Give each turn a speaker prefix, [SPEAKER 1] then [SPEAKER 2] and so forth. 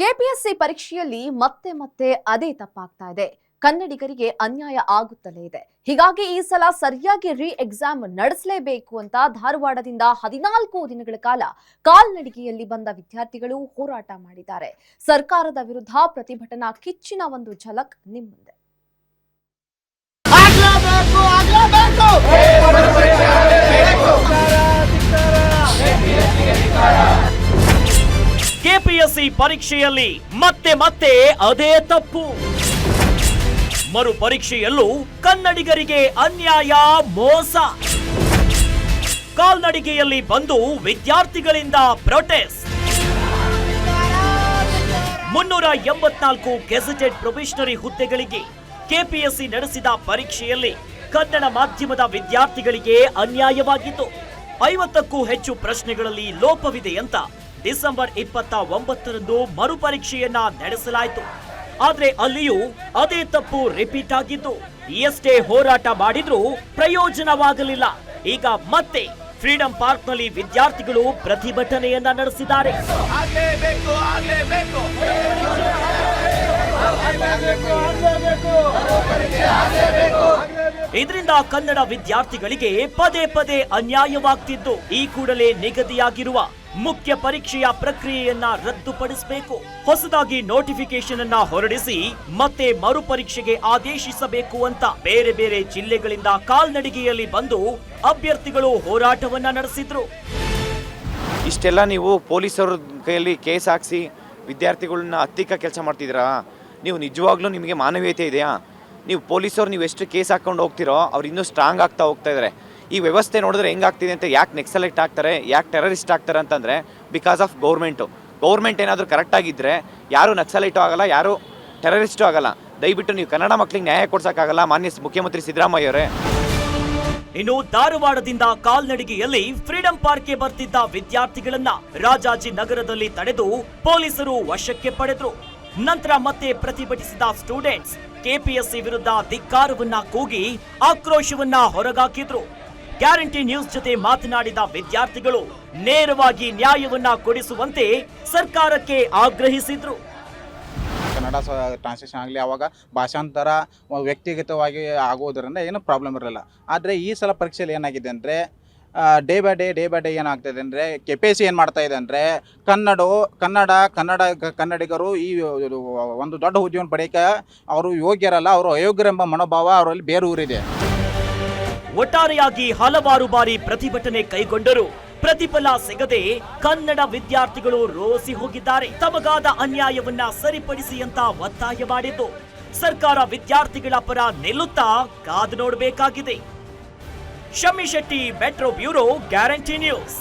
[SPEAKER 1] KPSC ಪರೀಕ್ಷೆಯಲ್ಲಿ ಮತ್ತೆ ಮತ್ತೆ ಅದೇ ತಪ್ಪಾಗ್ತಾ ಇದೆ. ಕನ್ನಡಿಗರಿಗೆ ಅನ್ಯಾಯ ಆಗುತ್ತಲೇ ಇದೆ. ಹೀಗಾಗಿ ಈ ಸಲ ಸರಿಯಾಗಿ ಎಕ್ಸಾಮ್ ನಡೆಸಲೇಬೇಕು ಅಂತ ಧಾರವಾಡದಿಂದ 14 ದಿನಗಳ ಕಾಲ ಕಾಲ್ನಡಿಗೆಯಲ್ಲಿ ಬಂದ ವಿದ್ಯಾರ್ಥಿಗಳು ಹೋರಾಟ ಮಾಡಿದ್ದಾರೆ. ಸರ್ಕಾರದ ವಿರುದ್ಧ ಪ್ರತಿಭಟನಾ ಕಿಚ್ಚಿನ ಒಂದು ಝಲಕ್ ನಿಮ್ಮ ಮುಂದೆ.
[SPEAKER 2] ಕೆಪಿಎಸ್ಸಿ ಪರೀಕ್ಷೆಯಲ್ಲಿ ಮತ್ತೆ ಮತ್ತೆ ಅದೇ ತಪ್ಪು. ಮರು ಪರೀಕ್ಷೆಯಲ್ಲೂ ಕನ್ನಡಿಗರಿಗೆ ಅನ್ಯಾಯ, ಮೋಸ. ಕಾಲ್ನಡಿಗೆಯಲ್ಲಿ ಬಂದು ವಿದ್ಯಾರ್ಥಿಗಳಿಂದ ಪ್ರೊಟೆಸ್ಟ್. 384 ಗೆಜೆಟೆಡ್ ಪ್ರೊಬೇಷನರಿ ಹುದ್ದೆಗಳಿಗೆ ಕೆಪಿಎಸ್ಸಿ ನಡೆಸಿದ ಪರೀಕ್ಷೆಯಲ್ಲಿ ಕನ್ನಡ ಮಾಧ್ಯಮದ ವಿದ್ಯಾರ್ಥಿಗಳಿಗೆ ಅನ್ಯಾಯವಾಗಿತ್ತು. 50ಕ್ಕೂ ಹೆಚ್ಚು ಪ್ರಶ್ನೆಗಳಲ್ಲಿ ಲೋಪವಿದೆ ಅಂತ ಡಿಸೆಂಬರ್ 29ರಂದು ಮರುಪರೀಕ್ಷೆಯನ್ನ ನಡೆಸಲಾಯಿತು. ಆದ್ರೆ ಅಲ್ಲಿಯೂ ಅದೇ ತಪ್ಪು ರಿಪೀಟ್ ಆಗಿದ್ದು, ಎಷ್ಟೇ ಹೋರಾಟ ಮಾಡಿದ್ರೂ ಪ್ರಯೋಜನವಾಗಲಿಲ್ಲ. ಈಗ ಮತ್ತೆ ಫ್ರೀಡಂ ಪಾರ್ಕ್ನಲ್ಲಿ ವಿದ್ಯಾರ್ಥಿಗಳು ಪ್ರತಿಭಟನೆಯನ್ನ ನಡೆಸಿದ್ದಾರೆ. ಇದರಿಂದ ಕನ್ನಡ ವಿದ್ಯಾರ್ಥಿಗಳಿಗೆ ಪದೇ ಪದೇ ಅನ್ಯಾಯವಾಗ್ತಿದ್ದು, ಈ ಕೂಡಲೇ ನಿಗದಿಯಾಗಿರುವ ಮುಖ್ಯ ಪರೀಕ್ಷೆಯ ಪ್ರಕ್ರಿಯೆಯನ್ನ ರದ್ದುಪಡಿಸಬೇಕು, ಹೊಸದಾಗಿ ನೋಟಿಫಿಕೇಶನ್ ಅನ್ನ ಹೊರಡಿಸಿ ಮತ್ತೆ ಮರುಪರೀಕ್ಷೆಗೆ ಆದೇಶಿಸಬೇಕು ಅಂತ ಬೇರೆ ಬೇರೆ ಜಿಲ್ಲೆಗಳಿಂದ ಕಾಲ್ನಡಿಗೆಯಲ್ಲಿ ಬಂದು ಅಭ್ಯರ್ಥಿಗಳು ಹೋರಾಟವನ್ನ ನಡೆಸಿದ್ರು.
[SPEAKER 3] ಇಷ್ಟೆಲ್ಲ ನೀವು ಪೊಲೀಸರ ಕೈಯಲ್ಲಿ ಕೇಸ್ ಹಾಕ್ಸಿ ವಿದ್ಯಾರ್ಥಿಗಳನ್ನ ಹತ್ತಿಕ್ಕ ಕೆಲಸ ಮಾಡ್ತಿದ್ದೀರಾ? ನೀವು ನಿಜವಾಗ್ಲೂ ನಿಮಗೆ ಮಾನವೀಯತೆ ಇದೆಯಾ? ನೀವು ಪೊಲೀಸರು ನೀವು ಎಷ್ಟು ಕೇಸ್ ಹಾಕ್ಕೊಂಡು ಹೋಗ್ತಿರೋ ಅವ್ರು ಇನ್ನೂ ಸ್ಟ್ರಾಂಗ್ ಆಗ್ತಾ ಹೋಗ್ತಾ ಇದ್ದಾರೆ. ಈ ವ್ಯವಸ್ಥೆ ನೋಡಿದ್ರೆ ಹೆಂಗಾಗ್ತಿದೆ ಅಂತ, ಯಾಕೆ ನೆಕ್ಸಲೆಕ್ಟ್ ಆಗ್ತಾರೆ, ಯಾಕೆ ಟೆರರಿಸ್ಟ್ ಆಗ್ತಾರೆ ಅಂತಂದರೆ ಬಿಕಾಸ್ ಆಫ್ ಗೌರ್ಮೆಂಟ್ ಏನಾದರೂ ಕರೆಕ್ಟಾಗಿದ್ದರೆ ಯಾರು ನಕ್ಸಲೈಟು ಆಗಲ್ಲ, ಯಾರು ಟೆರರಿಸ್ಟು ಆಗಲ್ಲ. ದಯವಿಟ್ಟು ನೀವು ಕನ್ನಡ ಮಕ್ಕಳಿಗೆ ನ್ಯಾಯ ಕೊಡ್ಸೋಕ್ಕಾಗಲ್ಲ ಮಾನ್ಯ ಮುಖ್ಯಮಂತ್ರಿ ಸಿದ್ದರಾಮಯ್ಯ ಅವರೇ.
[SPEAKER 2] ಇನ್ನು ಧಾರವಾಡದಿಂದ ಕಾಲ್ನಡಿಗೆಯಲ್ಲಿ ಫ್ರೀಡಂ ಪಾರ್ಕ್ಗೆ ಬರ್ತಿದ್ದ ವಿದ್ಯಾರ್ಥಿಗಳನ್ನ ರಾಜಾಜಿನಗರದಲ್ಲಿ ತಡೆದು ಪೊಲೀಸರು ವಶಕ್ಕೆ ಪಡೆದ್ರು. ನಂತರ ಮತ್ತೆ ಪ್ರತಿಭಟಿಸಿದ ಸ್ಟೂಡೆಂಟ್ಸ್ ಕೆಪಿಎಸ್ಸಿ ವಿರುದ್ಧ ಧಿಕ್ಕಾರವನ್ನ ಕೂಗಿ ಆಕ್ರೋಶವನ್ನ ಹೊರಗಾಕಿದ್ರು. ಗ್ಯಾರಂಟಿ ನ್ಯೂಸ್ ಜೊತೆ ಮಾತನಾಡಿದ ವಿದ್ಯಾರ್ಥಿಗಳು ನೇರವಾಗಿ ನ್ಯಾಯವನ್ನ ಕೊಡಿಸುವಂತೆ ಸರ್ಕಾರಕ್ಕೆ ಆಗ್ರಹಿಸಿದ್ರು.
[SPEAKER 4] ಕನ್ನಡ ಟ್ರಾನ್ಸ್ಲೇಷನ್ ಆಗಲಿ, ಆವಾಗ ಭಾಷಾಂತರ ವ್ಯಕ್ತಿಗತವಾಗಿ ಆಗೋದರಿಂದ ಏನು ಪ್ರಾಬ್ಲಮ್ ಇರಲಿಲ್ಲ. ಆದರೆ ಈ ಸಲ ಪರೀಕ್ಷೆಯಲ್ಲಿ ಏನಾಗಿದೆ ಅಂದರೆ ಡೇ ಬೈ ಡೇ ಏನಾಗ್ತಾಯಿದೆ ಅಂದರೆ ಕೆಪಿಎಸ್ಸಿ ಏನು ಮಾಡ್ತಾ ಇದೆ ಅಂದರೆ ಕನ್ನಡಿಗರು ಈ ಒಂದು ದೊಡ್ಡ ಹುದ್ದೆಯನ್ನು ಪಡೆಯೋಕ್ಕೆ ಅವರು ಯೋಗ್ಯರಲ್ಲ, ಅವರು ಅಯೋಗ್ಯರೆಂಬ ಮನೋಭಾವ ಅವರಲ್ಲಿ ಬೇರೂರಿದೆ.
[SPEAKER 2] ಒಟ್ಟಾರೆಯಾಗಿ ಹಲವಾರು ಬಾರಿ ಪ್ರತಿಭಟನೆ ಕೈಗೊಂಡರು ಪ್ರತಿಫಲ ಸಿಗದೆ ಕನ್ನಡ ವಿದ್ಯಾರ್ಥಿಗಳು ರೋಸಿ ಹೋಗಿದ್ದಾರೆ. ತಮಗಾದ ಅನ್ಯಾಯವನ್ನ ಸರಿಪಡಿಸಿ ಅಂತ ಒತ್ತಾಯ ಮಾಡಿದ್ದು ಸರ್ಕಾರ ವಿದ್ಯಾರ್ಥಿಗಳ ಪರ ನಿಲ್ಲುತ್ತಾ ಕಾದು ನೋಡಬೇಕಾಗಿದೆ. Shami Shetty, metro bureau, guarantee news.